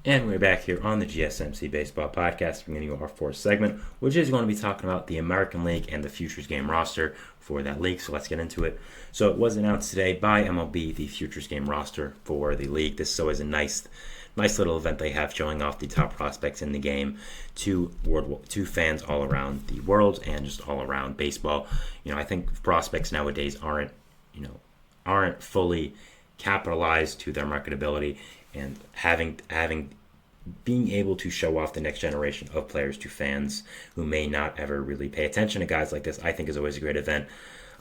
And we're back here on the GSMC Baseball Podcast, bringing you our fourth segment, which is going to be talking about the American League and the Futures Game roster for that league. So let's get into it. So it was announced today by MLB, the Futures Game roster for the league. This is always a nice little event they have, showing off the top prospects in the game to fans all around the world and just all around baseball. I think prospects nowadays aren't fully capitalized to their marketability, and being able to show off the next generation of players to fans who may not ever really pay attention to guys like this, I think is always a great event.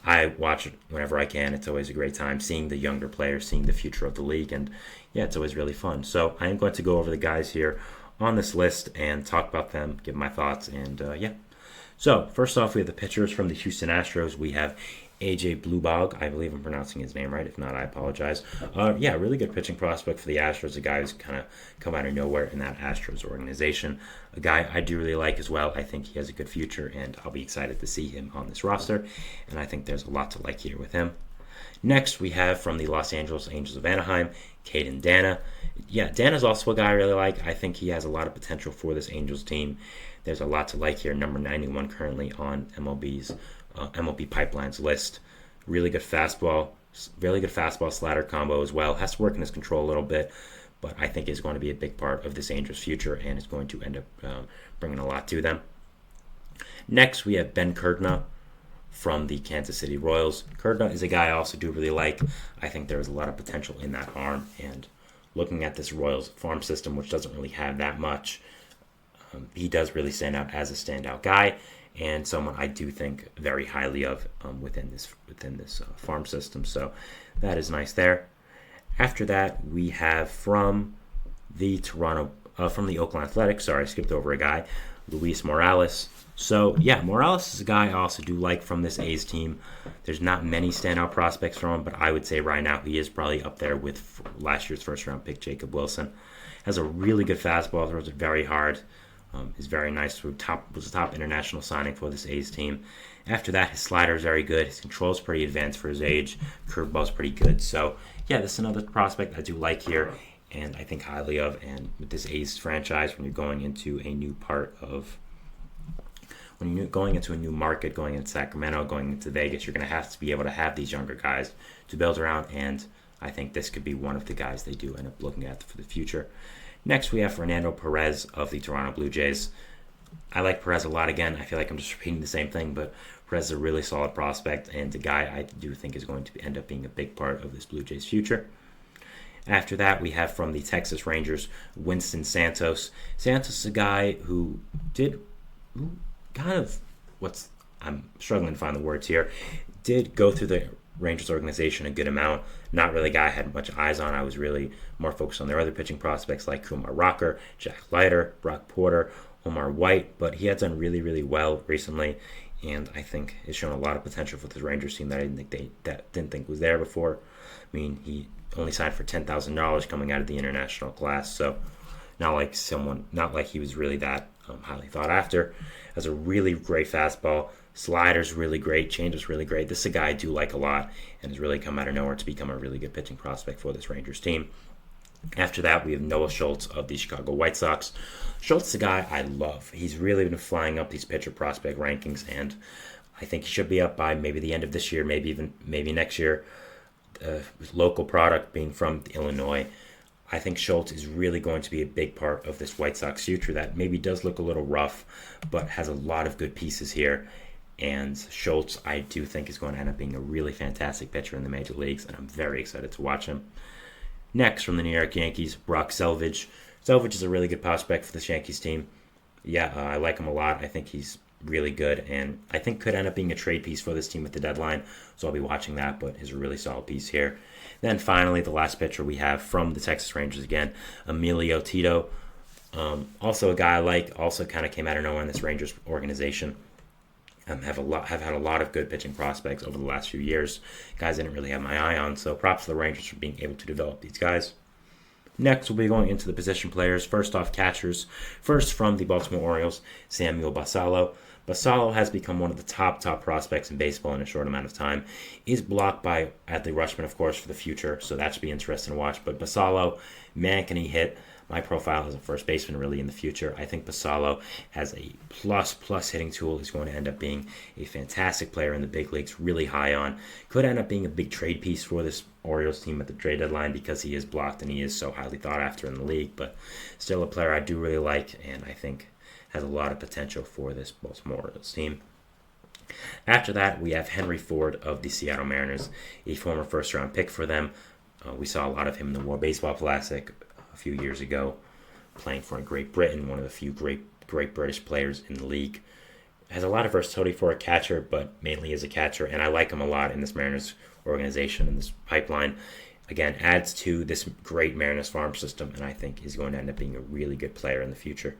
I watch it whenever I can. It's always a great time seeing the younger players, seeing the future of the league, and it's always really fun. So I am going to go over the guys here on this list and talk about them, give my thoughts, and So first off, we have the pitchers from the Houston Astros. We have AJ Blubog. I believe I'm pronouncing his name right. If not, I apologize. Really good pitching prospect for the Astros. A guy who's kind of come out of nowhere in that Astros organization. A guy I do really like as well. I think he has a good future, and I'll be excited to see him on this roster. And I think there's a lot to like here with him. Next, we have from the Los Angeles Angels of Anaheim, Caden Dana. Dana's also a guy I really like. I think he has a lot of potential for this Angels team. There's a lot to like here. Number 91 currently on MLB Pipeline's list. Really good fastball slider combo as well. Has to work in his control a little bit, but I think is going to be a big part of this Angels' future and is going to end up bringing a lot to them. Next, we have Ben Kirkna from the Kansas City Royals. Kirkna is a guy I also do really like. I think there is a lot of potential in that arm, and looking at this Royals farm system, which doesn't really have that much, he does really stand out as a standout guy, and someone I do think very highly of within this farm system. So that is nice there. After that, we have from the Oakland Athletics. Sorry, I skipped over a guy, Luis Morales. So Morales is a guy I also do like from this A's team. There's not many standout prospects from him, but I would say right now he is probably up there with last year's first round pick Jacob Wilson. Has a really good fastball, throws it very hard. Is very nice. Was a top international signing for this A's team. After that, his slider is very good. His control is pretty advanced for his age. Curveball is pretty good. So this is another prospect I do like here, and I think highly of. And with this A's franchise, when you're going into a new market, going into Sacramento, going into Vegas, you're going to have to be able to have these younger guys to build around, and I think this could be one of the guys they do end up looking at for the future. Next, we have Fernando Perez of the Toronto Blue Jays. I like Perez a lot. Again, I feel like I'm just repeating the same thing, but Perez is a really solid prospect and a guy I do think is going to end up being a big part of this Blue Jays future. After that, we have from the Texas Rangers, Santos. Santos is a guy I'm struggling to find the words here, did go through the Rangers organization a good amount. Not really a guy I had much eyes on. I was really more focused on their other pitching prospects like Kumar Rocker, Jack Leiter, Brock Porter, Omar White, but he had done really, really well recently, and I think has shown a lot of potential for the Rangers team that I didn't think was there before. I mean, he only signed for $10,000 coming out of the international class, so not like he was really that highly thought after. Has a really great fastball. Slider's really great. Changeup's really great. This is a guy I do like a lot and has really come out of nowhere to become a really good pitching prospect for this Rangers team. After that, we have Noah Schultz of the Chicago White Sox. Schultz is a guy I love. He's really been flying up these pitcher prospect rankings, and I think he should be up by maybe the end of this year, maybe next year. Local product being from Illinois. I think Schultz is really going to be a big part of this White Sox future that maybe does look a little rough, but has a lot of good pieces here. And Schultz, I do think, is going to end up being a really fantastic pitcher in the major leagues, and I'm very excited to watch him. Next, from the New York Yankees, Brock Selvage. Selvage is a really good prospect for this Yankees team. I like him a lot. I think he's really good, and I think could end up being a trade piece for this team at the deadline, so I'll be watching that, but he's a really solid piece here. Then finally, the last pitcher we have from the Texas Rangers again, Emilio Tito. Also a guy I like, also kind of came out of nowhere in this Rangers organization. Have had a lot of good pitching prospects over the last few years. Guys I didn't really have my eye on, so props to the Rangers for being able to develop these guys. Next, we'll be going into the position players. First off, catchers. First, from the Baltimore Orioles, Samuel Basallo. Basallo has become one of the top prospects in baseball in a short amount of time. Is blocked by Adley Rutschman, of course, for the future, so that should be interesting to watch. But Basallo, man, can he hit. My profile as a first baseman really in the future. I think Basallo has a plus hitting tool. He's going to end up being a fantastic player in the big leagues, really high on. Could end up being a big trade piece for this Orioles team at the trade deadline because he is blocked and he is so highly thought after in the league. But still a player I do really like and I think has a lot of potential for this Baltimore Orioles team. After that, we have Henry Ford of the Seattle Mariners, a former first-round pick for them. We saw a lot of him in the World Baseball Classic a few years ago, playing for Great Britain, one of the few great British players in the league. Has a lot of versatility for a catcher, but mainly as a catcher, and I like him a lot in this Mariners organization, in this pipeline. Again, adds to this great Mariners farm system, and I think he's going to end up being a really good player in the future.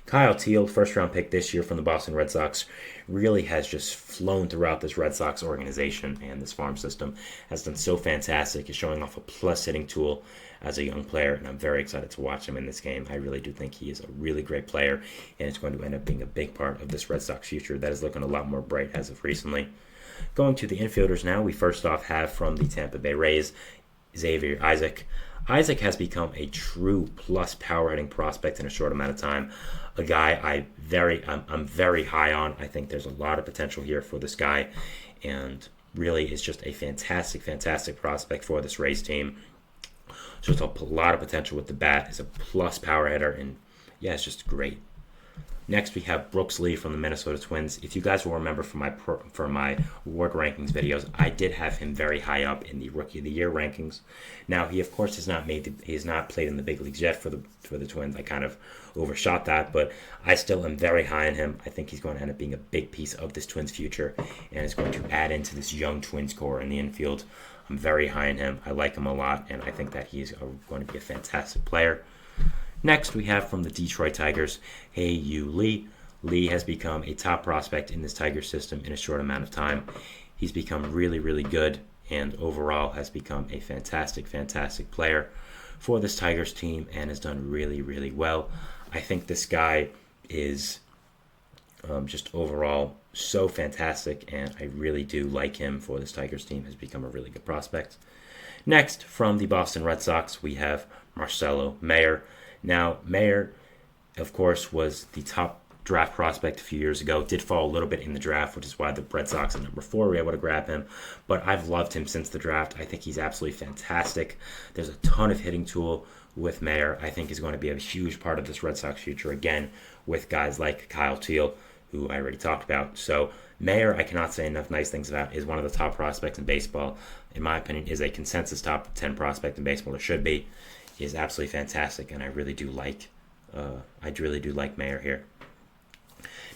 Kyle Teal, first-round pick this year from the Boston Red Sox, really has just flown throughout this Red Sox organization and this farm system. Has done so fantastic. He's showing off a plus-hitting tool as a young player, and I'm very excited to watch him in this game. I really do think he is a really great player, and it's going to end up being a big part of this Red Sox future that is looking a lot more bright as of recently. Going to the infielders now, we first off have from the Tampa Bay Rays, Xavier Isaac. Isaac has become a true plus power hitting prospect in a short amount of time. A guy I'm very high on. I think there's a lot of potential here for this guy, and really is just a fantastic prospect for this Rays team. Just a lot of potential with the bat. Is a plus power hitter, and yeah, it's just great. Next, we have Brooks Lee from the Minnesota Twins. If you guys will remember from my award rankings videos, I did have him very high up in the Rookie of the Year rankings. Now, he of course has not played in the big leagues yet for the Twins. I kind of overshot that, but I still am very high on him. I think he's going to end up being a big piece of this Twins future, and is going to add into this young Twins core in the infield. I'm very high on him. I like him a lot, and I think that he's going to be a fantastic player. Next, we have from the Detroit Tigers, Hye-Yu Lee. Lee has become a top prospect in this Tiger system in a short amount of time. He's become really good, and overall has become a fantastic player for this Tigers team, and has done really well. I think this guy is just overall so fantastic, and I really do like him for this Tigers team. Has become a really good prospect. Next, from the Boston Red Sox, we have Marcelo Mayer. Now, Mayer, of course, was the top draft prospect a few years ago. Did fall a little bit in the draft, which is why the Red Sox at number 4 were able to grab him. But I've loved him since the draft. I think he's absolutely fantastic. There's a ton of hitting tool with Mayer. I think is going to be a huge part of this Red Sox future, again, with guys like Kyle Teal, who I already talked about. So Mayer, I cannot say enough nice things about, is one of the top prospects in baseball. In my opinion, is a consensus top 10 prospect in baseball. It should be. He is absolutely fantastic, and I really do like Mayer here.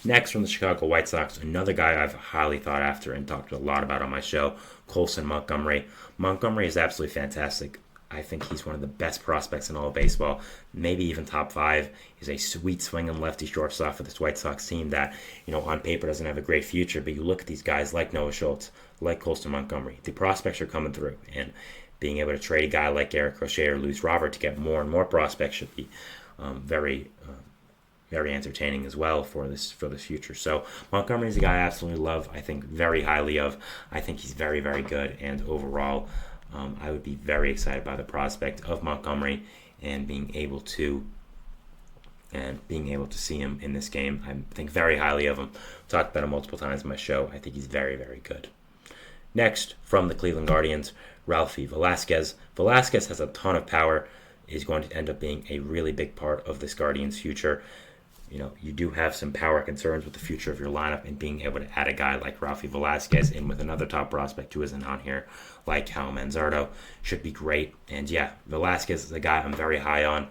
Next, from the Chicago White Sox, another guy I've highly thought after and talked a lot about on my show, Colson Montgomery. Montgomery is absolutely fantastic. I think he's one of the best prospects in all of baseball, maybe even top 5. He's a sweet swinging lefty shortstop for this White Sox team that, on paper doesn't have a great future, but you look at these guys like Noah Schultz, like Colson Montgomery. The prospects are coming through, and being able to trade a guy like Garrett Crochet or Luis Robert to get more and more prospects should be very entertaining as well for this future. So Montgomery is a guy I absolutely love. I think very highly of. I think he's very good, and overall, I would be very excited by the prospect of Montgomery and being able to see him in this game. I think very highly of him. Talked about him multiple times in my show. I think he's very good. Next, from the Cleveland Guardians, Ralphie Velasquez. Velasquez has a ton of power, is going to end up being a really big part of this Guardians future. You do have some power concerns with the future of your lineup, and being able to add a guy like Ralphie Velasquez in with another top prospect who isn't on here, like Hal Manzardo, should be great. And yeah, Velasquez is a guy I'm very high on.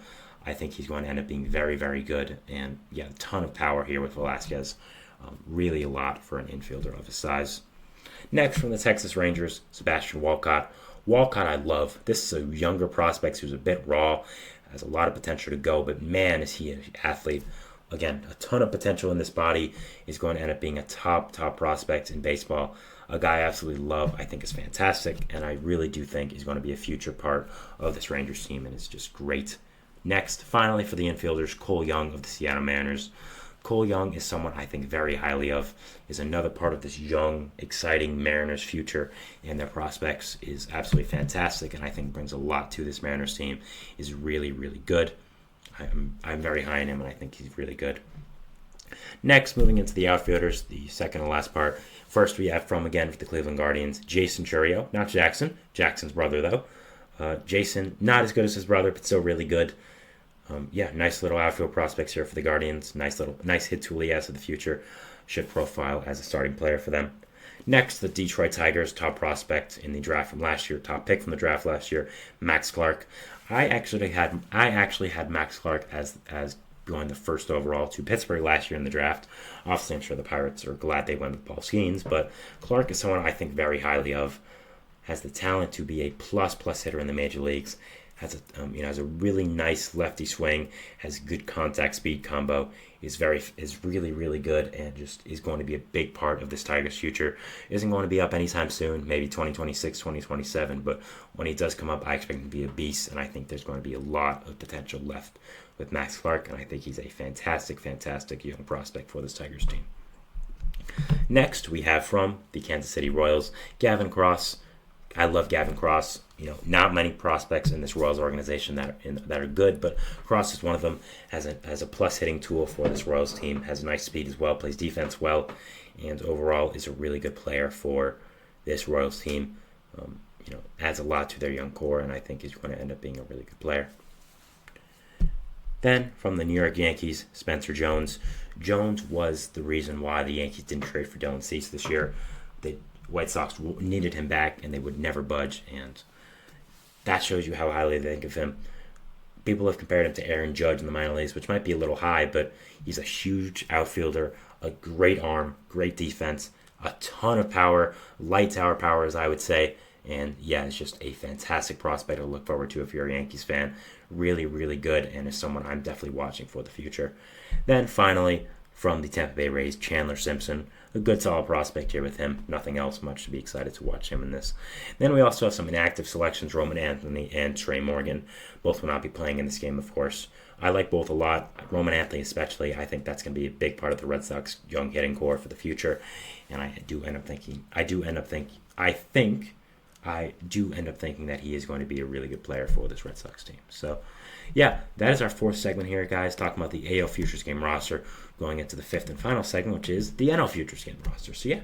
I think he's going to end up being very good. And yeah, a ton of power here with Velasquez. Really a lot for an infielder of his size. Next, from the Texas Rangers, Sebastian Walcott. Walcott I love. This is a younger prospect who's a bit raw, has a lot of potential to go, but man, is he an athlete. Again, a ton of potential in this body. Is going to end up being a top prospect in baseball. A guy I absolutely love. I think is fantastic, and I really do think he's going to be a future part of this Rangers team, and it's just great. Next, finally for the infielders, Cole Young of the Seattle Mariners. Cole Young is someone I think very highly of, is another part of this young, exciting Mariners future, and their prospects is absolutely fantastic, and I think brings a lot to this Mariners team, is really, really good. I'm very high on him, and I think he's really good. Next, moving into the outfielders, the second and last part. First, we have from, again, for the Cleveland Guardians, Jason Chourio, not Jackson. Jackson's brother, though. Jason, not as good as his brother, but still really good. Nice little outfield prospects here for the Guardians. Nice hit tool he has for the future. Should profile as a starting player for them. Next, the Detroit Tigers, top prospect in the draft from last year, top pick from the draft last year, Max Clark. I actually had Max Clark as going the first overall to Pittsburgh last year in the draft. Obviously, I'm sure the Pirates are glad they went with Paul Skeens, but Clark is someone I think very highly of. Has the talent to be a plus hitter in the major leagues. Has a really nice lefty swing. Has good contact speed combo. Is really, really good, and just is going to be a big part of this Tigers future. Isn't going to be up anytime soon, maybe 2026, 2027, but when he does come up, I expect him to be a beast, and I think there's going to be a lot of potential left with Max Clark, and I think he's a fantastic young prospect for this Tigers team. Next, we have from the Kansas City Royals, Gavin Cross. I love Gavin Cross. Not many prospects in this Royals organization that are good, but Cross is one of them. Has a plus hitting tool for this Royals team. Has nice speed as well. Plays defense well, and overall is a really good player for this Royals team. Adds a lot to their young core, and I think he's going to end up being a really good player. Then from the New York Yankees, Spencer Jones. Jones was the reason why the Yankees didn't trade for Dylan Cease this year. The White Sox needed him back, and they would never budge, and that shows you how highly they think of him. People have compared him to Aaron Judge in the minor leagues, which might be a little high, but he's a huge outfielder, a great arm, great defense, a ton of power, light tower power, as I would say, and it's just a fantastic prospect to look forward to if you're a Yankees fan. Really, really good, and is someone I'm definitely watching for the future. Then finally, from the Tampa Bay Rays, Chandler Simpson. A good solid prospect here with him. Nothing else much to be excited to watch him in this. Then we also have some inactive selections, Roman Anthony and Trey Morgan. Both will not be playing in this game, of course. I like both a lot. Roman Anthony especially. I think that's going to be a big part of the Red Sox young hitting core for the future. And I do end up thinking that he is going to be a really good player for this Red Sox team. So, that is our fourth segment here, guys, talking about the AL Futures Game roster, going into the fifth and final segment, which is the NL Futures Game roster. So,